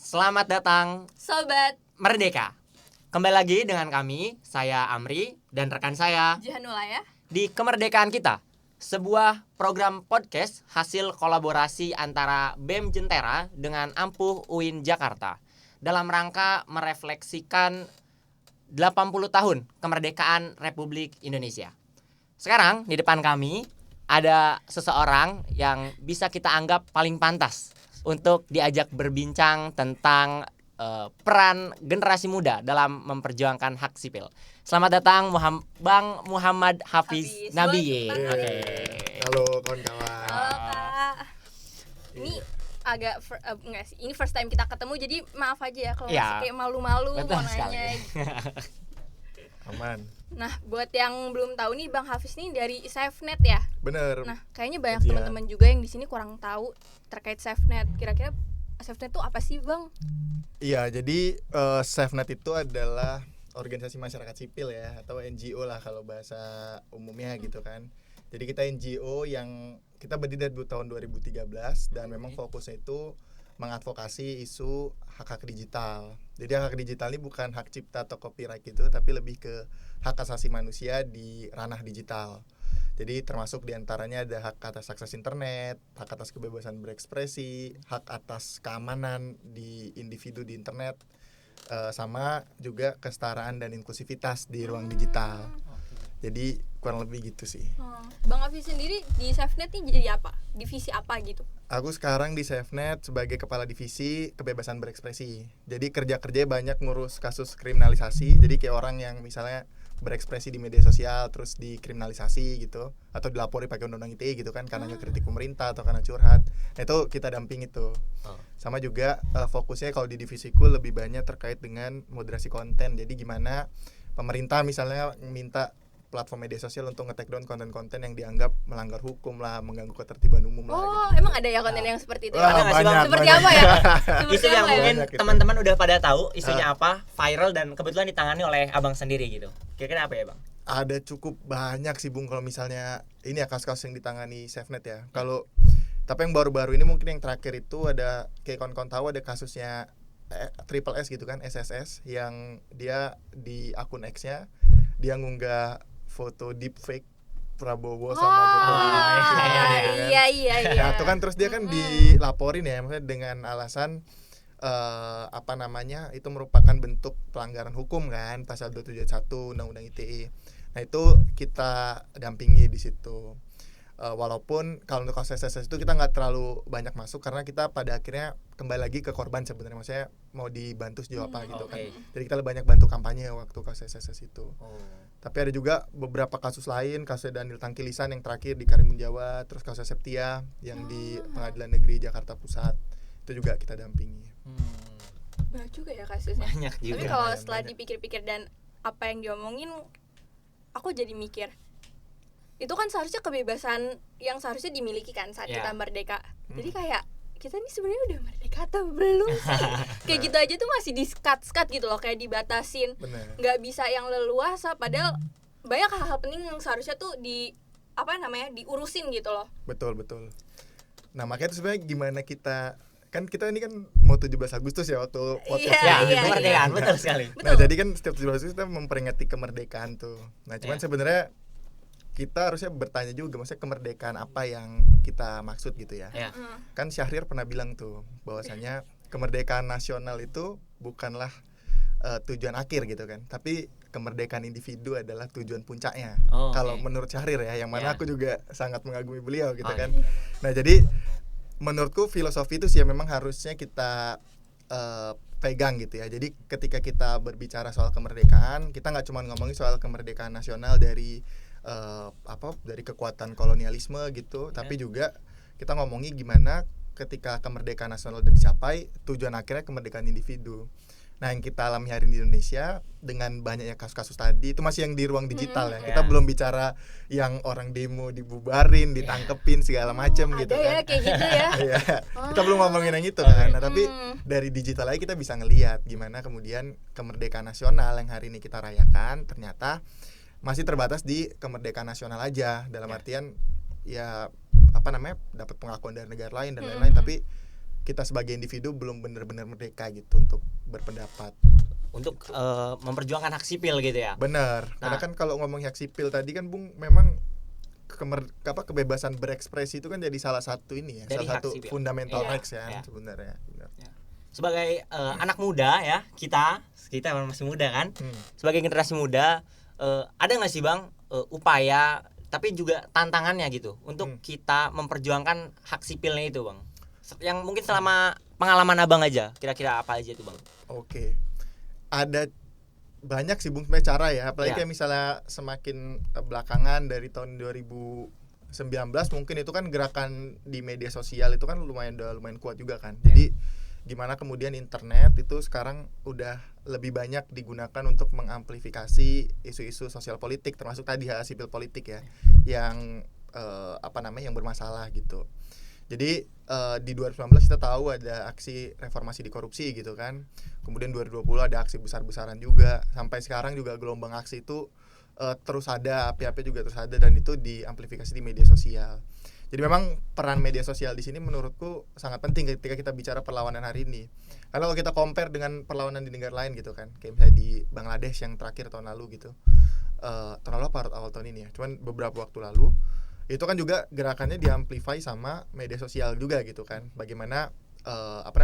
Selamat datang Sobat Merdeka. Kembali lagi dengan kami, saya Amri dan rekan saya Jahanula ya. di Kemerdekaan Kita, sebuah program podcast hasil kolaborasi antara BEM Jentera dengan Ampuh UIN Jakarta dalam rangka merefleksikan 80 tahun kemerdekaan Republik Indonesia. Sekarang di depan kami ada seseorang yang bisa kita anggap paling pantas untuk diajak berbincang tentang peran generasi muda dalam memperjuangkan hak sipil. Selamat datang Bang Muhammad Hafiz Nabi. Oke. Halo kawan-kawan. Halo Kak. Ini agak enggak sih. Ini first time kita ketemu, jadi maaf aja ya kalau masih kayak malu-malu Betul mau nanya. sekali. Aman. Nah, buat yang belum tahu nih, Bang Hafiz nih dari SafeNet ya. Bener. Nah, kayaknya banyak Kajian. teman-teman juga yang di sini kurang tahu terkait SafeNet. Kira-kira SafeNet itu apa sih, Bang? Iya, jadi SafeNet itu adalah organisasi masyarakat sipil ya, atau NGO lah kalau bahasa umumnya gitu kan. Jadi kita NGO yang kita berdiri dari tahun 2013 dan memang fokusnya itu mengadvokasi isu hak-hak digital. Jadi hak digital ini bukan hak cipta atau copyright gitu, tapi lebih ke hak asasi manusia di ranah digital. Jadi termasuk diantaranya ada hak atas akses internet, hak atas kebebasan berekspresi, hak atas keamanan di individu di internet, sama juga kesetaraan dan inklusivitas di ruang digital. Jadi kurang lebih gitu sih. Bang Hafiz sendiri di SafeNet nih jadi apa? Divisi apa gitu? Aku sekarang di SafeNet sebagai kepala divisi kebebasan berekspresi. Jadi kerja-kerjanya banyak ngurus kasus kriminalisasi. Jadi kayak orang yang misalnya berekspresi di media sosial terus dikriminalisasi gitu, atau dilapori pakai undang-undang ITE gitu kan karena ngekritik pemerintah atau karena curhat. Nah, itu kita dampingi tuh. Sama juga fokusnya kalau di divisiku lebih banyak terkait dengan moderasi konten. Jadi gimana pemerintah misalnya minta platform media sosial untuk nge-take down konten-konten yang dianggap melanggar hukum lah, mengganggu ketertiban umum lah gitu. Emang ada ya konten yang seperti itu? Wah, Ada nggak sih, Bang? banyak, Seperti banyak. apa ya? Seperti Isu yang apa ya? mungkin Banyak itu. teman-teman udah pada tahu isunya apa, viral dan kebetulan ditangani oleh Abang sendiri gitu. Kira-kira apa ya, Bang? Ada cukup banyak sih Bung kalau misalnya ini ya kasus-kasus yang ditangani SafeNet ya. Kalau tapi yang baru-baru ini mungkin yang terakhir itu ada kayak kawan-kawan tahu ada kasusnya Triple S gitu kan, SSS, yang dia di akun X-nya dia ngunggah foto deepfake Prabowo sama Jokowi gitu kan. Iya. Nah, itu kan terus dia kan dilaporin ya, maksudnya dengan alasan itu merupakan bentuk pelanggaran hukum kan, pasal 271 Undang-Undang ITE. Nah, itu kita dampingi di situ. Walaupun kalau untuk kasus SSS itu kita nggak terlalu banyak masuk karena kita pada akhirnya kembali lagi ke korban sebenarnya, maksudnya mau dibantu sejauh apa gitu kan. Jadi kita lebih banyak bantu kampanye waktu kasus SSS itu. Tapi ada juga beberapa kasus lain, kasus Daniel Tangkilisan yang terakhir di Karimun Jawa, terus kasus Septia yang di Pengadilan Negeri Jakarta Pusat, itu juga kita dampingi. Banyak juga ya kasusnya. Banyak juga. Tapi kalau Banyak. setelah dipikir-pikir dan apa yang diomongin, aku jadi mikir, itu kan seharusnya kebebasan yang seharusnya dimiliki kan saat Ya. kita merdeka. Jadi kayak kita nih sebenarnya udah merdeka atau belum sih? Kayak gitu aja tuh masih di-skat gitu loh, kayak dibatasin. Benar. Nggak bisa yang leluasa, padahal banyak hal-hal penting yang seharusnya tuh diurusin gitu loh. Betul. Nah, makanya itu sebenarnya gimana kita ini kan mau 17 Agustus ya waktu podcast. Ya, Iya, kemerdekaan, iya. betul sekali. Nah, jadi kan setiap 17 Agustus kita memperingati kemerdekaan tuh. Nah, cuman sebenarnya kita harusnya bertanya juga, maksudnya kemerdekaan apa yang kita maksud gitu ya. Ya. Kan Syahrir pernah bilang tuh bahwasanya kemerdekaan nasional itu bukanlah tujuan akhir gitu kan, tapi kemerdekaan individu adalah tujuan puncaknya. Kalau menurut Syahrir ya, yang mana aku juga sangat mengagumi beliau gitu kan. Nah, jadi menurutku filosofi itu sih ya memang harusnya kita pegang gitu ya. Jadi ketika kita berbicara soal kemerdekaan, kita nggak cuma ngomongin soal kemerdekaan nasional dari dari kekuatan kolonialisme gitu, tapi juga kita ngomongin gimana ketika kemerdekaan nasional udah dicapai, tujuan akhirnya kemerdekaan individu. Nah, yang kita alami hari ini di Indonesia dengan banyaknya kasus-kasus tadi itu masih yang di ruang digital ya. Kita belum bicara yang orang demo dibubarin, ditangkepin segala macam gitu Ada kan. ya kayak gitu ya. Iya. Kita belum ngomongin yang itu kan. Nah, tapi dari digital aja kita bisa ngelihat gimana kemudian kemerdekaan nasional yang hari ini kita rayakan ternyata masih terbatas di kemerdekaan nasional aja, dalam artian ya dapat pengakuan dari negara lain dan lain-lain, tapi kita sebagai individu belum benar-benar merdeka gitu untuk berpendapat, untuk memperjuangkan hak sipil gitu ya. benar. Nah. Karena kan kalau ngomong hak sipil tadi kan Bung, memang kebebasan berekspresi itu kan jadi salah satu ini ya, Dari salah hak satu sipil. fundamental Iya, rights ya iya. sebenarnya. Benar. Sebagai anak muda ya, kita masih muda kan. Sebagai generasi muda, ada nggak sih Bang upaya tapi juga tantangannya gitu untuk kita memperjuangkan hak sipilnya itu Bang? Yang mungkin selama pengalaman Abang aja, kira-kira apa aja itu Bang? Oke. Ada banyak sih Bung sebenarnya cara ya, apalagi Ya. kayak misalnya semakin belakangan dari tahun 2019 mungkin itu kan gerakan di media sosial itu kan lumayan kuat juga kan. Jadi gimana kemudian internet itu sekarang udah lebih banyak digunakan untuk mengamplifikasi isu-isu sosial politik, termasuk tadi hak sipil politik ya, yang yang bermasalah gitu. Jadi di 2019 kita tahu ada aksi reformasi di korupsi gitu kan. Kemudian 2020 ada aksi besar-besaran juga. Sampai sekarang juga gelombang aksi itu terus ada, api-api juga terus ada, dan itu diamplifikasi di media sosial. Jadi memang peran media sosial di sini menurutku sangat penting ketika kita bicara perlawanan hari ini. Karena kalau kita compare dengan perlawanan di negara lain gitu kan, kayak misalnya di Bangladesh yang terakhir tahun lalu gitu. Tahun lalu apa awal tahun ini ya? Cuman beberapa waktu lalu itu kan juga gerakannya diamplify sama media sosial juga gitu kan. Bagaimana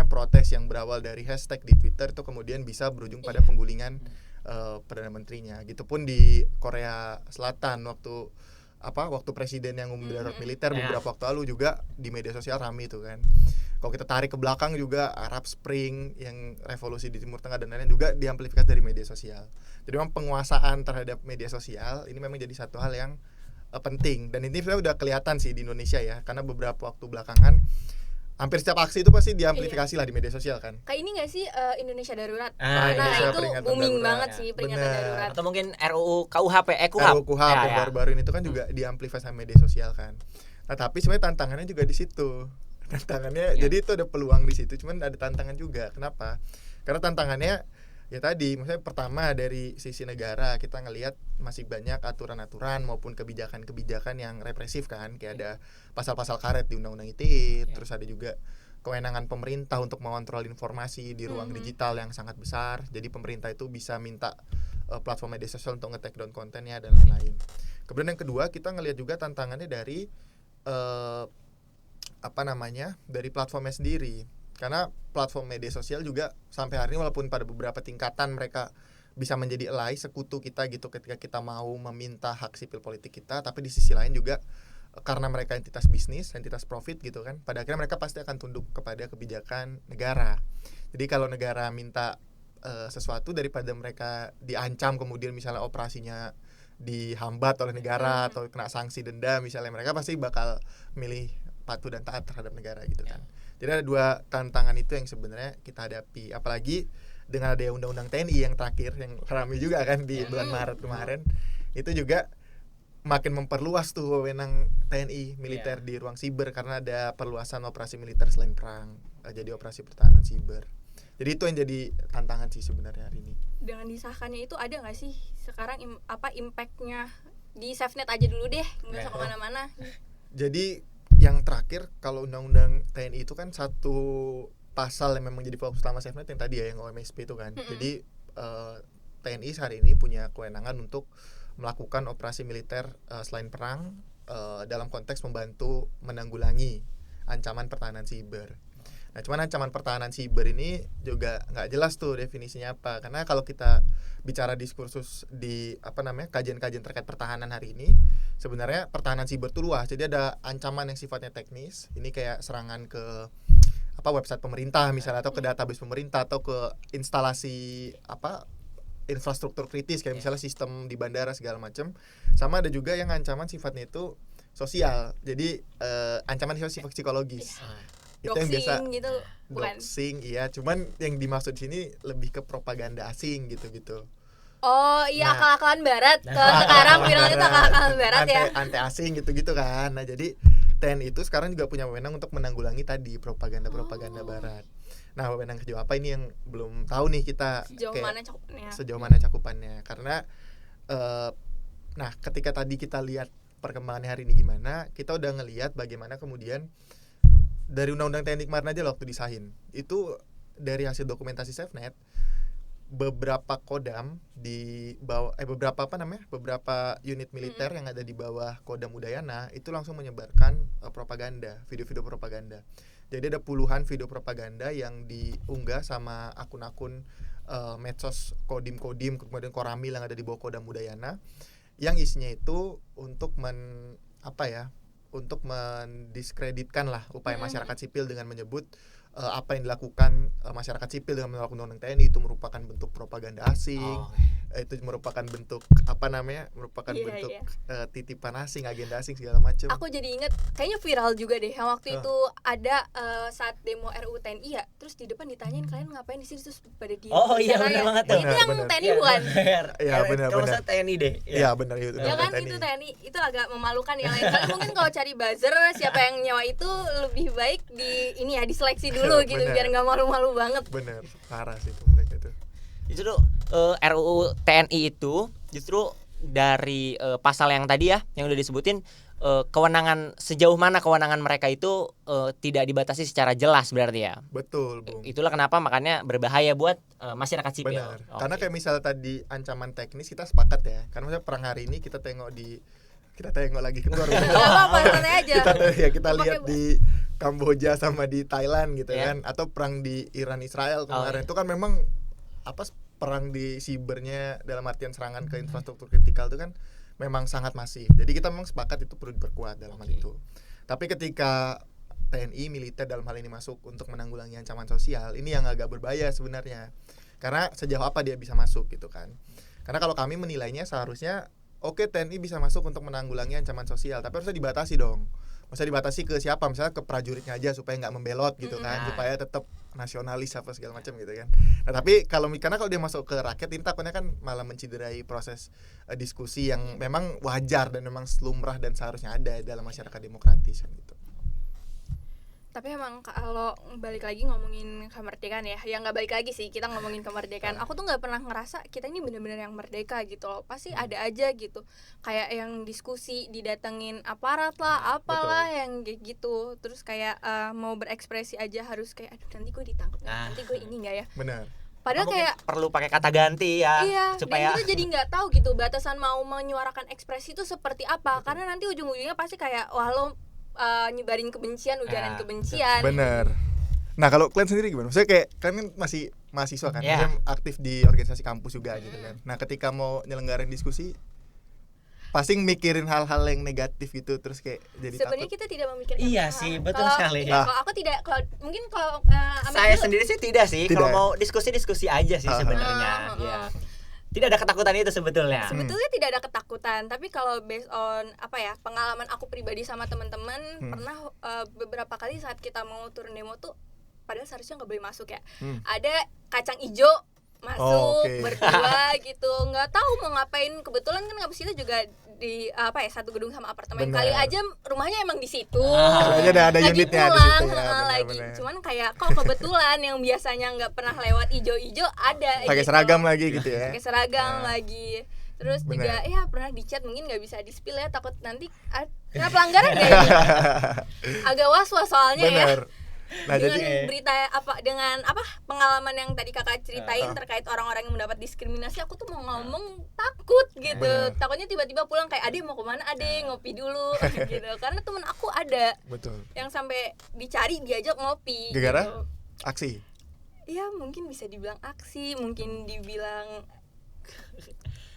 protes yang berawal dari hashtag di Twitter itu kemudian bisa berujung pada penggulingan perdana menterinya. Gitupun di Korea Selatan waktu presiden yang ngumum darurat militer beberapa waktu lalu juga di media sosial ramai itu kan. Kalau kita tarik ke belakang juga Arab Spring yang revolusi di Timur Tengah dan lain-lain juga diamplifikasi dari media sosial. Jadi memang penguasaan terhadap media sosial ini memang jadi satu hal yang penting, dan ini udah kelihatan sih di Indonesia ya, karena beberapa waktu belakangan hampir setiap aksi itu pasti diamplifikasi lah di media sosial kan. Kayak ini nggak sih Indonesia Darurat? Indonesia itu Peringatan booming Darurat. banget sih peringatan Bener. darurat. Atau mungkin RUU KUHP yang baru-baru ini itu kan juga diamplifikasi sama media sosial kan. Nah, tapi sebenarnya tantangannya juga di situ. Tantangannya jadi itu ada peluang di situ, cuman ada tantangan juga. Kenapa? Karena tantangannya ya tadi, maksudnya pertama dari sisi negara kita ngelihat masih banyak aturan-aturan maupun kebijakan-kebijakan yang represif kan, kayak ada pasal-pasal karet di Undang-Undang ITE, terus ada juga kewenangan pemerintah untuk mengontrol informasi di ruang digital yang sangat besar. Jadi pemerintah itu bisa minta platform media sosial untuk nge-take down kontennya dan lain-lain. Kemudian yang kedua, kita ngelihat juga tantangannya dari dari platformnya sendiri. Karena platform media sosial juga sampai hari ini walaupun pada beberapa tingkatan mereka bisa menjadi ally, sekutu kita gitu ketika kita mau meminta hak sipil politik kita, tapi di sisi lain juga karena mereka entitas bisnis, entitas profit gitu kan, pada akhirnya mereka pasti akan tunduk kepada kebijakan negara. Jadi kalau negara minta sesuatu, daripada mereka diancam kemudian misalnya operasinya dihambat oleh negara atau kena sanksi denda misalnya, mereka pasti bakal milih patuh dan taat terhadap negara gitu kan. Jadi ada dua tantangan itu yang sebenarnya kita hadapi, apalagi dengan ada undang-undang TNI yang terakhir yang ramai juga kan di bulan Maret kemarin. Itu juga makin memperluas tuh wewenang TNI militer di ruang siber, karena ada perluasan operasi militer selain perang jadi operasi pertahanan siber. Jadi itu yang jadi tantangan sih sebenarnya hari ini. Dengan disahkannya itu ada nggak sih sekarang impactnya di SafeNet aja dulu deh, nggak usah kemana-mana. Jadi yang terakhir kalau undang-undang TNI itu kan satu pasal yang memang jadi fokus utama SafeNet yang tadi ya, yang OMSP itu kan. Jadi TNI hari ini punya kewenangan untuk melakukan operasi militer selain perang dalam konteks membantu menanggulangi ancaman pertahanan siber. Nah, cuman ancaman pertahanan siber ini juga nggak jelas tuh definisinya apa, karena kalau kita bicara diskursus di kajian-kajian terkait pertahanan hari ini, sebenarnya pertahanan siber itu luas. Jadi ada ancaman yang sifatnya teknis, ini kayak serangan ke website pemerintah misalnya, atau ke database pemerintah, atau ke instalasi infrastruktur kritis kayak misalnya sistem di bandara segala macam. Sama ada juga yang ancaman sifatnya itu sosial, jadi ancaman sifat psikologis. Itu yang biasa gitu, bukan? doxing, iya. Cuman yang dimaksud di sini lebih ke propaganda asing gitu-gitu. Oh iya, akal-akalan barat. Kalau sekarang viral itu akal-akalan barat ya. Anti asing gitu-gitu kan. Nah, jadi TNI itu sekarang juga punya wewenang untuk menanggulangi tadi propaganda barat. Nah, wewenang sejauh apa ini yang belum tahu nih kita, sejauh mana cakupannya. Karena ketika tadi kita lihat perkembangannya hari ini gimana, kita udah ngelihat bagaimana kemudian dari undang-undang TNI kemarin aja loh waktu disahin. Itu dari hasil dokumentasi SafeNet, beberapa kodam di bawah beberapa unit militer yang ada di bawah Kodam Udayana itu langsung menyebarkan propaganda, video-video propaganda. Jadi ada puluhan video propaganda yang diunggah sama akun-akun medsos Kodim, kemudian Koramil yang ada di bawah Kodam Udayana, yang isinya itu untuk untuk mendiskreditkan lah upaya masyarakat sipil dengan menyebut apa yang dilakukan masyarakat sipil dengan menolak undang-undang TNI itu merupakan bentuk propaganda asing. Itu merupakan bentuk bentuk titipan asing, agenda asing segala macam. Aku jadi inget kayaknya viral juga deh yang waktu itu ada saat demo RUU TNI ya, terus di depan ditanyain kalian ngapain di sini, terus pada diem. Oh iya benar banget tuh. Itu yang TNI bukan? Iya benar. Kalau saya TNI deh. Iya benar itu. Ya kan itu TNI itu agak memalukan ya. Lain kali mungkin kalau cari buzzer siapa yang nyawa itu lebih baik diseleksi dulu gitu biar nggak malu-malu banget. Bener, parah sih itu mereka tuh. Justru RUU TNI itu justru dari pasal yang tadi ya yang udah disebutin, kewenangan sejauh mana kewenangan mereka itu tidak dibatasi secara jelas berarti ya. Betul, Bung. Itulah kenapa makanya berbahaya buat masyarakat sipil. Benar. Karena kayak misal tadi ancaman teknis kita sepakat ya. Karena misalnya perang hari ini kita tengok lagi keluar. Kita lihat di Kamboja sama di Thailand gitu kan, atau perang di Iran Israel kemarin itu kan memang perang di sibernya dalam artian serangan ke infrastruktur kritikal itu kan memang sangat masif. Jadi kita memang sepakat itu perlu diperkuat dalam hal itu. Tapi ketika TNI militer dalam hal ini masuk untuk menanggulangi ancaman sosial, ini yang agak berbahaya sebenarnya. Karena sejauh apa dia bisa masuk gitu kan. Karena kalau kami menilainya seharusnya TNI bisa masuk untuk menanggulangi ancaman sosial, tapi harusnya dibatasi dong. Maksudnya dibatasi ke siapa? Misalnya ke prajuritnya aja supaya nggak membelot gitu kan, supaya tetap nasionalis apa segala macam gitu kan. Nah, tapi karena kalau dia masuk ke rakyat ini takutnya kan malah menciderai proses diskusi yang memang wajar dan memang lumrah dan seharusnya ada dalam masyarakat demokratis kan gitu. Tapi emang kalau balik lagi ngomongin kemerdekaan ya nggak balik lagi sih, kita ngomongin kemerdekaan, aku tuh nggak pernah ngerasa kita ini benar-benar yang merdeka gitu loh. Pasti ada aja gitu kayak yang diskusi didatengin aparat lah apalah. Betul. Yang kayak gitu, terus kayak mau berekspresi aja harus kayak aduh nanti gue ditangkap nanti gue ini nggak ya. Benar. Padahal kayak perlu pakai kata ganti ya. Iya, supaya dan kita jadi nggak tahu gitu batasan mau menyuarakan ekspresi itu seperti apa. Betul. Karena nanti ujung-ujungnya pasti kayak wah lo nyebarin kebencian, ujaran kebencian. Bener. Nah kalau kalian sendiri gimana? Maksudnya kayak kalian kan masih mahasiswa kan, aktif di organisasi kampus juga gitu kan. Nah ketika mau nyelenggarain diskusi, pasti mikirin hal-hal yang negatif gitu terus kayak jadi sebenarnya takut. kita tidak memikirkan. Iya sih, betul sekali. Kalau aku tidak, mungkin kalau saya sendiri sih tidak sih. Kalau mau diskusi aja sih sebenarnya. Iya. Tidak ada ketakutan itu sebetulnya. Sebetulnya tidak ada ketakutan, tapi kalau based on pengalaman aku pribadi sama teman-teman, pernah beberapa kali saat kita mau turun demo tuh padahal seharusnya nggak boleh masuk ya. Ada kacang ijo masuk berdua gitu, nggak tahu mau ngapain. Kebetulan kan kampus kita juga di satu gedung sama apartemen. Bener. Kali aja rumahnya emang di situ. Ada lagi unitnya pulang di situ ya, lagi. Cuman kayak kok kebetulan yang biasanya nggak pernah lewat ijo-ijo ada. Pakai seragam lagi gitu ya. Pakai seragam lagi. Terus juga pernah dicat, mungkin nggak bisa di-spill ya, takut nanti kena pelanggaran kayak gitu. Agak was-was soalnya ya. Nah, dengan pengalaman yang tadi kakak ceritain terkait orang-orang yang mendapat diskriminasi, aku tuh mau ngomong takut gitu. Takutnya tiba-tiba pulang kayak ade mau kemana, ade ngopi dulu gitu. Karena temen aku ada yang sampai dicari diajak ngopi. Gara-gara gitu. Aksi? Iya mungkin bisa dibilang aksi, mungkin dibilang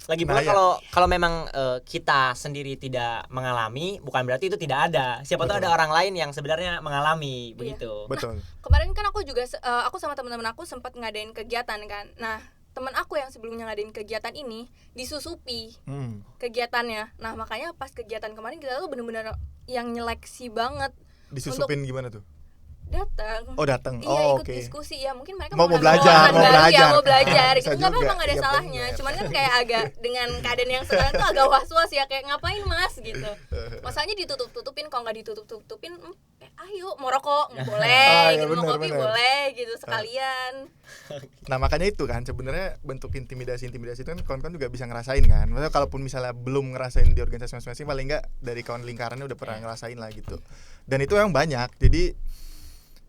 lagi pula kalau memang kita sendiri tidak mengalami, bukan berarti itu tidak ada. Siapa tahu ada orang lain yang sebenarnya mengalami begitu. Betul. Kemarin kan aku juga aku sama teman-teman aku sempat ngadain kegiatan kan. Nah, teman aku yang sebelumnya ngadain kegiatan ini disusupi kegiatannya. Nah, makanya pas kegiatan kemarin kita tuh benar-benar yang nyeleksi banget. Disusupin gimana tuh? Datang. Iya, ikut diskusi ya, mungkin mereka mau belajar gitu. Enggak apa-apa, enggak ada salahnya. Cuman kan kayak agak dengan keadaan yang sekarang tuh agak was-was ya, kayak ngapain Mas gitu. Masalahnya ditutup-tutupin, kalau enggak ditutup-tutupin ayo mau rokok boleh, gitu, mau kopi boleh gitu sekalian. Nah, makanya itu kan sebenarnya bentuk intimidasi itu kan kawan-kawan juga bisa ngerasain kan. Maksudnya kalaupun misalnya belum ngerasain di organisasi masing-masing, paling enggak dari kawan lingkarannya udah pernah ngerasain lah gitu. Dan itu yang banyak. Jadi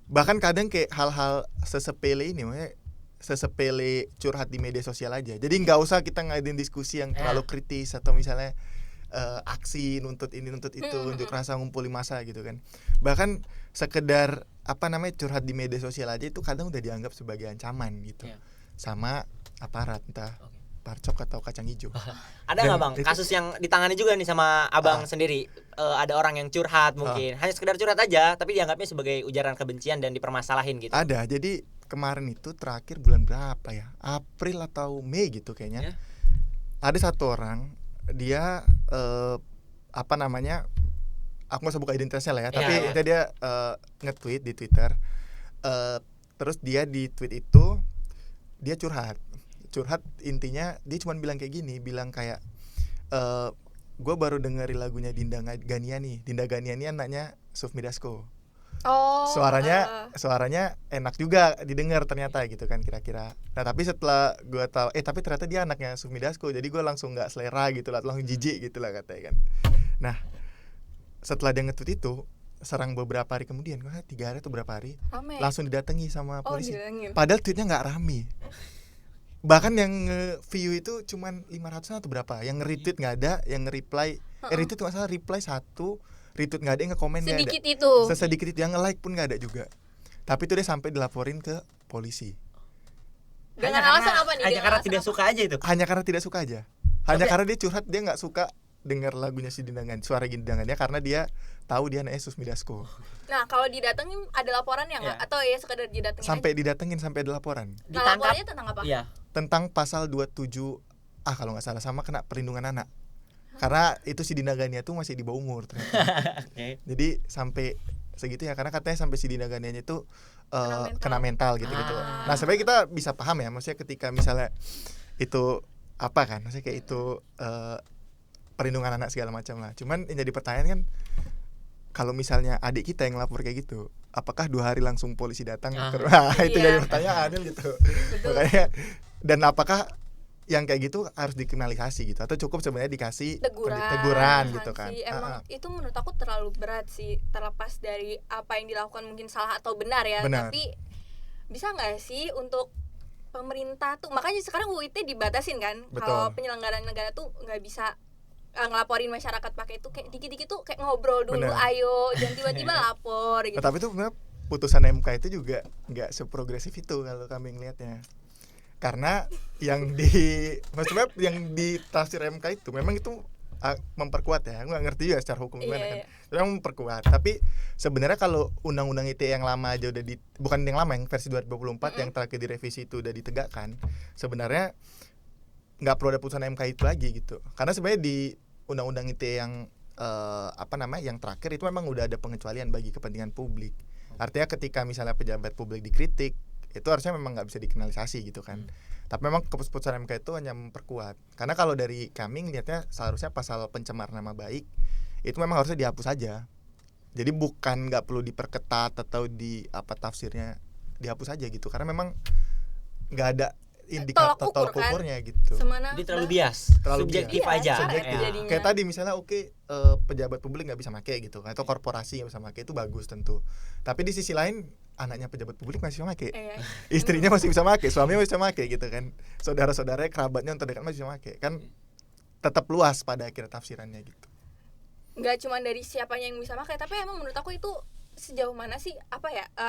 Bahkan kadang kayak hal-hal sesepele ini, maksudnya sesepele curhat di media sosial aja. Jadi nggak usah kita ngadain diskusi yang terlalu kritis atau misalnya aksi nuntut ini nuntut itu, unjuk rasa ngumpulin massa gitu kan. Bahkan sekedar curhat di media sosial aja itu kadang udah dianggap sebagai ancaman gitu, sama aparat, entah parcok atau kacang hijau. Ada nggak bang kasus yang ditangani juga nih sama abang sendiri? Ada orang yang curhat mungkin hanya sekedar curhat aja, tapi dianggapnya sebagai ujaran kebencian dan dipermasalahin gitu. Ada. Jadi kemarin itu terakhir bulan berapa ya? April atau Mei gitu kayaknya. Ada satu orang, dia aku nggak usah buka identitasnya lah ya, tapi dia nge-tweet di Twitter. Terus dia di tweet itu dia curhat intinya dia cuma bilang kayak gini, bilang kayak gue baru dengerin lagunya Dinda Ganiani ini anaknya Sufmi Dasko. Suaranya enak juga didengar ternyata gitu kan kira-kira. Nah tapi setelah gue tahu tapi ternyata dia anaknya Sufmi Dasko, jadi gue langsung nggak selera gitu lah, langsung jijik gitu lah katanya kan. Nah setelah dia nge-tweet itu, serang beberapa hari kemudian, 3 hari atau berapa hari, langsung didatangi sama polisi. Padahal tweetnya nggak rame. Bahkan yang view itu cuman 500 atau berapa, yang nge-retweet nggak ada, yang nge-reply retweet nggak salah, reply 1, retweet nggak ada, yang nge-komen nggak ada, sesedikit itu, yang nge-like pun nggak ada juga. Tapi itu dia sampai dilaporin ke polisi. Dengan alasan apa nih? Hanya karena tidak suka aja itu. Hanya karena tidak suka aja. Hanya karena dia curhat, dia nggak suka dengar lagunya si Dindangan, suara Dindangannya, karena dia tahu dia anaknya Sufmi Dasko. Nah kalau didatengin ada laporannya nggak? Atau ya sekedar didatengin? Sampai didatengin, sampai ada laporan. Nah laporannya tentang apa? Tentang pasal 27 kalau nggak salah, sama kena perlindungan anak. Karena itu si Dinda Ganiani tuh masih di bawah umur ternyata. Jadi sampai segitu ya, karena katanya sampai si Dinda Ganiani itu kena mental gitu-gitu. Nah sebenarnya kita bisa paham ya, maksudnya ketika misalnya itu maksudnya kayak itu perlindungan anak segala macam lah. Cuman yang jadi pertanyaan kan, kalau misalnya adik kita yang lapor kayak gitu, apakah 2 hari langsung polisi datang ke rumah? Itu jadi pertanyaan gitu. Makanya, dan apakah yang kayak gitu harus dikriminalisasi gitu, atau cukup sebenarnya dikasih teguran gitu kan? Emang itu menurut aku terlalu berat sih, terlepas dari apa yang dilakukan mungkin salah atau benar ya. Tapi bisa nggak sih untuk pemerintah tuh, makanya sekarang UIT dibatasin kan, kalau penyelenggaraan negara tuh nggak bisa ngelaporin masyarakat pakai itu, kayak dikit-dikit tuh kayak ngobrol dulu, ayo, jangan tiba-tiba lapor gitu. Tapi itu benar, putusan MK itu juga nggak seprogresif itu kalau kami ngelihatnya. Karena maksudnya yang di tafsir MK itu memang itu memperkuat ya, aku nggak ngerti juga secara hukum gimana kan. Memang memperkuat. Tapi sebenarnya kalau undang-undang ITE yang lama aja udah bukan yang lama, yang versi 2024 yang terakhir direvisi itu udah ditegakkan, sebenarnya nggak perlu ada putusan MK itu lagi gitu. Karena sebenarnya di undang-undang ITE yang yang terakhir itu memang udah ada pengecualian bagi kepentingan publik. Artinya ketika misalnya pejabat publik dikritik, itu harusnya memang nggak bisa dikriminalisasi gitu kan. Tapi memang keputusan MK itu hanya memperkuat. Karena kalau dari kami ngelihatnya seharusnya pasal pencemaran nama baik itu memang harusnya dihapus aja. Jadi bukan nggak perlu diperketat atau tafsirnya, dihapus aja gitu. Karena memang nggak ada indikator tolak ukurnya kan? Gitu. Jadi terlalu bias, subjektif aja. Kayak tadi misalnya pejabat publik nggak bisa make gitu, atau korporasi nggak bisa make, itu bagus tentu. Tapi di sisi lain anaknya pejabat publik masih bisa make, istrinya masih bisa make, suaminya masih bisa make gitu kan, saudara-saudaranya, kerabatnya yang terdekat masih bisa make, kan tetap luas pada akhirnya tafsirannya gitu. Nggak cuma dari siapanya yang bisa make, tapi emang menurut aku itu sejauh mana sih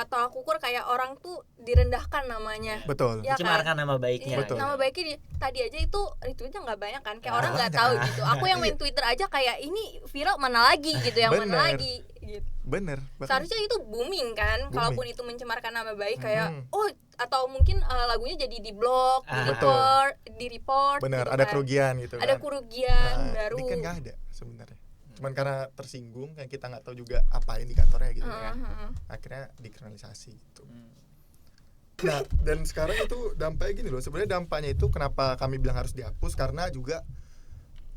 tolak ukur kayak orang tuh direndahkan namanya. Betul. Ya mencemarkan nama baiknya. Betul. Nama baiknya tadi aja itu retweetnya nggak banyak kan, kayak orang nggak tahu gitu. Aku yang main Twitter aja kayak ini viral mana lagi gitu, yang mana lagi gitu. Bener. Seharusnya itu booming kan, kalaupun itu mencemarkan nama baik kayak atau mungkin lagunya jadi di blog, di report. Bener, gitu ada kan. Kerugian gitu kan. Ada kerugian baru. Ini kan nggak ada sebenarnya. Cuman karena tersinggung, kayak kita nggak tahu juga apa indikatornya gitu ya, akhirnya dikriminalisasi gitu. Nah dan sekarang itu dampaknya gini loh, sebenarnya dampaknya itu kenapa kami bilang harus dihapus, karena juga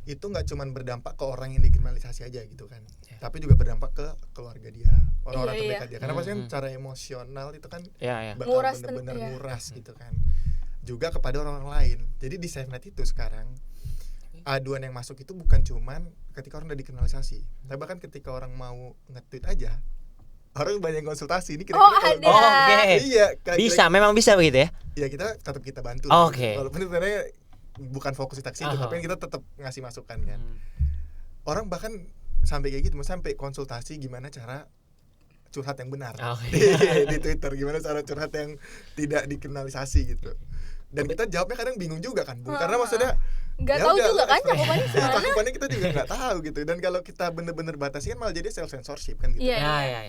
itu nggak cuman berdampak ke orang yang dikriminalisasi aja gitu kan, tapi juga berdampak ke keluarga dia, orang-orang terdekat dia, karena pasti kan cara emosional itu kan bakal bener-bener nguras gitu kan, juga kepada orang-orang lain. Jadi di SafeNet itu sekarang aduan yang masuk itu bukan cuman ketika orang udah dikriminalisasi, tapi bahkan ketika orang mau nge-tweet aja orang banyak konsultasi ini Oh, kira-kira ada. Oke. iya Bisa, memang bisa begitu ya. ya kita bantu Oke. walaupun sebenarnya bukan fokus kita ke situ, Aha. tapi kita tetap ngasih masukan kan. Orang bahkan sampai kayak gitu, sampai konsultasi gimana cara curhat yang benar di Twitter, gimana cara curhat yang tidak dikriminalisasi gitu. Dan kita jawabnya kadang bingung juga kan, Bu, karena maksudnya nggak ya tahu udah, juga kan cakupannya gimana. cakupannya kita juga nggak tahu gitu. Dan kalau kita bener-bener batasi kan malah jadi self censorship kan gitu. Iya. Ya.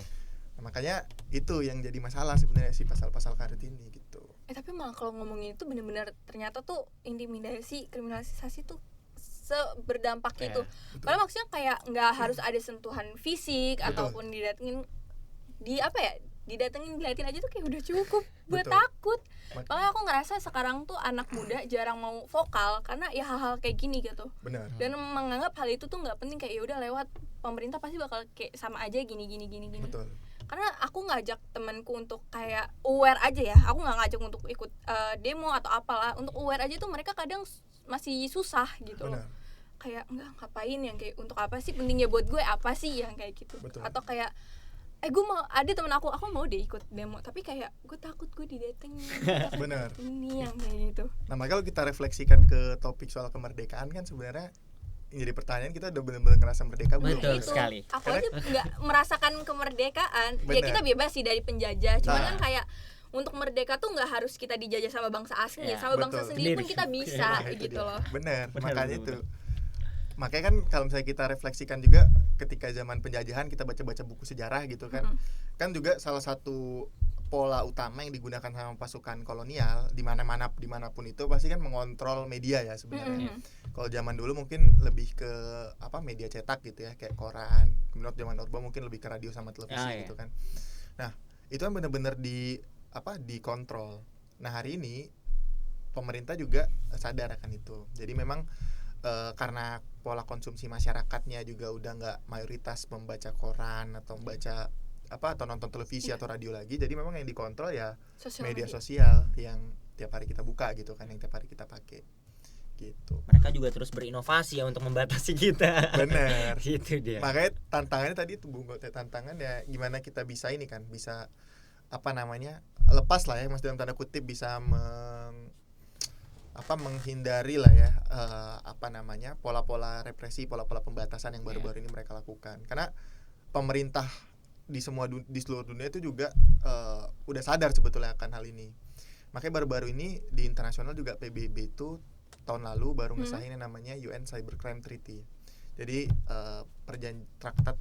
Nah, makanya itu yang jadi masalah sebenarnya si pasal-pasal karet ini gitu. Tapi malah kalau ngomongin itu bener-bener ternyata tuh intimidasi, kriminalisasi tuh seberdampak itu. Padahal maksudnya kayak nggak harus ada sentuhan fisik ataupun didatengin didatengin diliatin aja tuh kayak udah cukup buat takut. Makanya aku ngerasa sekarang tuh anak muda jarang mau vokal karena ya hal-hal kayak gini gitu. Benar. Dan menganggap hal itu tuh nggak penting, kayak ya udah lewat pemerintah pasti bakal kayak sama aja gini. Betul. Karena aku ngajak temanku untuk kayak aware aja ya. Aku nggak ngajak untuk ikut demo atau apalah. Untuk aware aja tuh mereka kadang masih susah gitu. Benar. Kayak enggak ngapain yang kayak untuk apa sih, pentingnya buat gue apa sih yang kayak gitu. Betul. Atau kayak gue mau, ada temen aku mau deh ikut demo tapi kayak gue takut gue didatengin. Benar. Ini yang kayak gitu. Nah, maka kalau kita refleksikan ke topik soal kemerdekaan kan sebenarnya yang jadi pertanyaan, kita udah benar-benar ngerasa merdeka belum? Betul Itu, sekali. aku aja nggak merasakan kemerdekaan. Ya Bener. kita bebas sih dari penjajah, cuman Nah. kan kayak untuk merdeka tuh nggak harus kita dijajah sama bangsa asing ya, Ya, sama bangsa betul. sendiri pun Sendiri. kita bisa Nah, itu gitu dia. loh. Benar, Benar, makanya benar, itu. Makanya kan kalau misalnya kita refleksikan juga ketika zaman penjajahan kita baca-baca buku sejarah gitu kan. Kan juga salah satu pola utama yang digunakan sama pasukan kolonial dimanapun itu pasti kan mengontrol media ya sebenarnya. Kalau zaman dulu mungkin lebih ke media cetak gitu ya, kayak koran. Menurut zaman Orba mungkin lebih ke radio sama televisi gitu kan. Nah, itu kan benar-benar dikontrol. Nah, hari ini pemerintah juga sadar akan itu. Jadi memang karena pola konsumsi masyarakatnya juga udah nggak mayoritas membaca koran atau membaca atau nonton televisi atau radio lagi, jadi memang yang dikontrol ya media sosial yang tiap hari kita buka gitu kan, yang tiap hari kita pakai gitu. Mereka juga terus berinovasi ya untuk membatasi kita. Benar. Gitu dia. Makanya tantangannya tadi itu Bung Gote, tantangan ya gimana kita bisa ini kan, bisa lepas lah ya, mas dalam tanda kutip, bisa menghindari lah ya pola-pola represi, pola-pola pembatasan yang baru-baru ini mereka lakukan. Karena pemerintah di seluruh dunia itu juga udah sadar sebetulnya akan hal ini. Makanya baru-baru ini di internasional juga PBB itu tahun lalu baru ngesahin yang namanya UN Cybercrime Treaty. Jadi traktat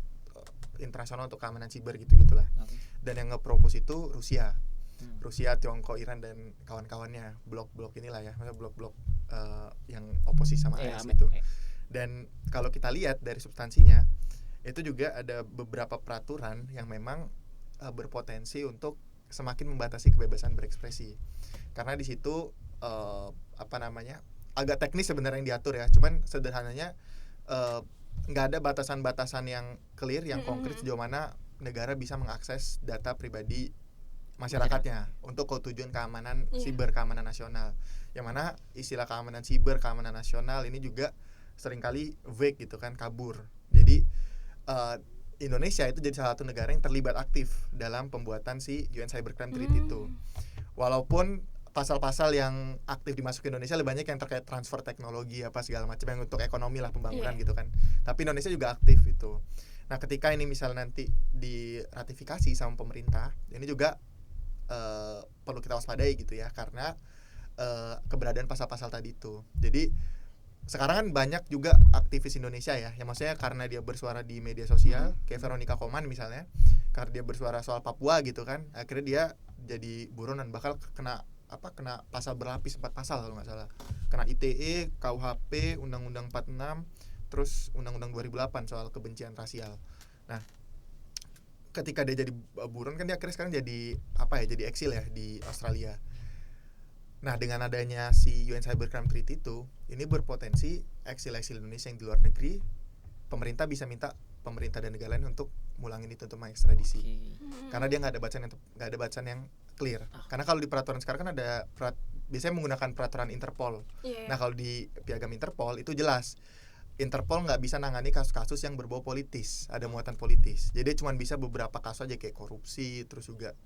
internasional untuk keamanan siber gitu-gitulah. Dan yang nge-propose itu Rusia, Tiongkok, Iran dan kawan-kawannya, blok-blok inilah ya, maksudnya blok-blok yang oposisi sama AS itu. Dan kalau kita lihat dari substansinya, itu juga ada beberapa peraturan yang memang berpotensi untuk semakin membatasi kebebasan berekspresi. Karena di situ agak teknis sebenarnya yang diatur ya, cuman sederhananya nggak ada batasan-batasan yang clear, yang konkret sejauh mana negara bisa mengakses data pribadi masyarakatnya untuk tujuan keamanan siber, keamanan nasional. Yang mana istilah keamanan siber, keamanan nasional ini juga seringkali vague gitu kan, kabur. Jadi Indonesia itu jadi salah satu negara yang terlibat aktif dalam pembuatan si UN Cybercrime Treaty itu. Walaupun pasal-pasal yang aktif dimasukin Indonesia lebih banyak yang terkait transfer teknologi segala macam yang untuk ekonomi lah, pembangunan gitu kan. Tapi Indonesia juga aktif itu. Nah, ketika ini misal nanti diratifikasi sama pemerintah, ini juga perlu kita waspadai gitu ya, karena keberadaan pasal-pasal tadi itu. Jadi sekarang kan banyak juga aktivis Indonesia ya, yang maksudnya karena dia bersuara di media sosial, kayak Veronica Koman misalnya, karena dia bersuara soal Papua gitu kan, akhirnya dia jadi buronan, bakal kena pasal berlapis, 4 pasal kalau nggak salah, kena ITE, KUHP, Undang-Undang 46, terus Undang-Undang 2008 soal kebencian rasial. Nah, ketika dia jadi buron kan dia akhirnya sekarang jadi jadi eksil ya di Australia. Nah, dengan adanya si UN Cybercrime Treaty itu, ini berpotensi eksil-eksil Indonesia yang di luar negeri, pemerintah bisa minta pemerintah dan negara lain untuk mulangin itu, untuk mengekstradisi. Karena dia nggak ada bacaan yang clear. Karena kalau di peraturan sekarang kan ada biasanya menggunakan peraturan Interpol. Nah, kalau di piagam Interpol itu jelas Interpol nggak bisa nangani kasus-kasus yang berbau politis, ada muatan politis. Jadi cuma bisa beberapa kasus aja kayak korupsi, terus juga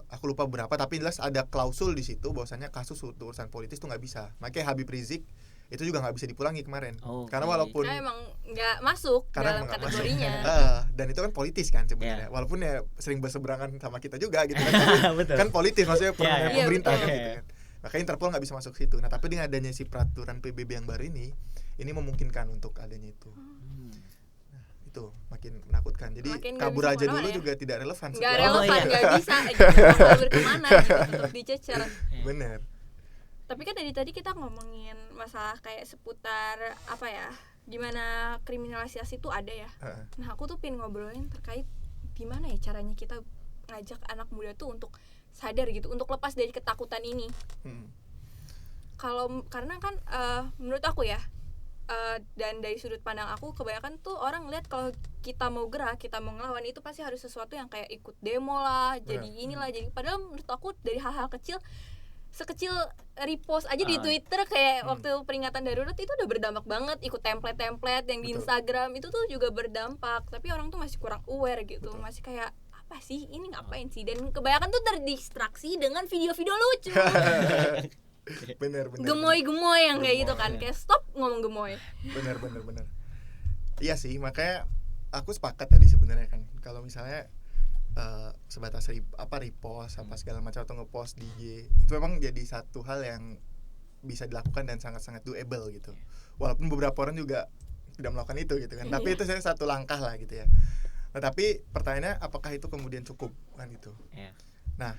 aku lupa berapa, tapi jelas ada klausul di situ bahwasanya kasus urusan politis tuh nggak bisa. Makanya Habib Rizik itu juga nggak bisa dipulangi kemarin, karena walaupun emang nggak masuk dalam kategorinya. Dan itu kan politis kan sebenarnya, walaupun ya sering berseberangan sama kita juga gitu kan. Kan politis maksudnya pemerintah kan gitu kan. Makanya Interpol nggak bisa masuk situ. Nah tapi dengan adanya si peraturan PBB yang baru ini memungkinkan untuk adanya itu. Itu makin menakutkan. Jadi makin kabur aja dulu juga tidak relevan. Nggak relevan, nggak bisa kabur kemana gitu, tetap dicecer. Bener. Tapi kan tadi kita ngomongin masalah kayak seputar apa ya, gimana kriminalisasi itu ada ya. Nah aku tuh pengen ngobrolin terkait gimana ya caranya kita ngajak anak muda tuh untuk sadar gitu, untuk lepas dari ketakutan ini. Karena kan menurut aku ya, dan dari sudut pandang aku, kebanyakan tuh orang ngeliat kalau kita mau gerak, kita mau ngelawan itu pasti harus sesuatu yang kayak ikut demo lah, jadi inilah, jadi padahal menurut aku dari hal-hal kecil, sekecil repost aja di Twitter kayak waktu peringatan darurat itu udah berdampak banget, ikut template yang di Instagram itu tuh juga berdampak, tapi orang tuh masih kurang aware gitu. Masih kayak apa sih ini, ngapain sih, dan kebanyakan tuh terdistraksi dengan video-video lucu. bener gemoy yang kayak gitu kan, kayak stop ngomong gemoy. bener iya sih, makanya aku sepakat tadi sebenarnya kan, kalau misalnya sebatas repost apa segala macam atau ngepost di IG itu memang jadi satu hal yang bisa dilakukan dan sangat-sangat doable gitu, walaupun beberapa orang juga tidak melakukan itu gitu kan, tapi itu saya satu langkah lah gitu ya. Nah tapi pertanyaannya apakah itu kemudian cukup kan gitu. Nah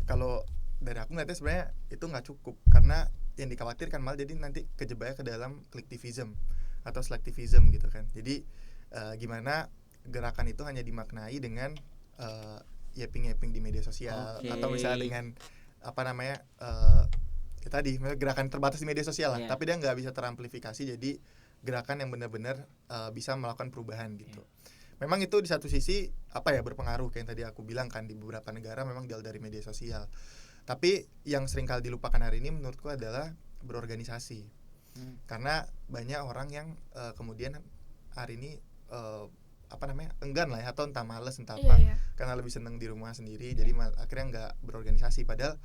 kalau dari aku ngeliatnya sebenarnya itu nggak cukup, karena yang dikhawatirkan malah jadi nanti kejebaknya ke dalam clicktivism atau selectivism gitu kan. Jadi gimana gerakan itu hanya dimaknai dengan yapping di media sosial, atau misalnya dengan apa namanya tadi gerakan terbatas di media sosial lah, tapi dia nggak bisa teramplifikasi jadi gerakan yang benar-benar bisa melakukan perubahan gitu. Memang itu di satu sisi apa ya berpengaruh kayak yang tadi aku bilang kan, di beberapa negara memang jauh dari media sosial. Tapi yang seringkali dilupakan hari ini menurutku adalah berorganisasi. Karena banyak orang yang kemudian hari ini enggan lah ya, atau entah males entah apa, karena lebih seneng di rumah sendiri, jadi akhirnya nggak berorganisasi. Padahal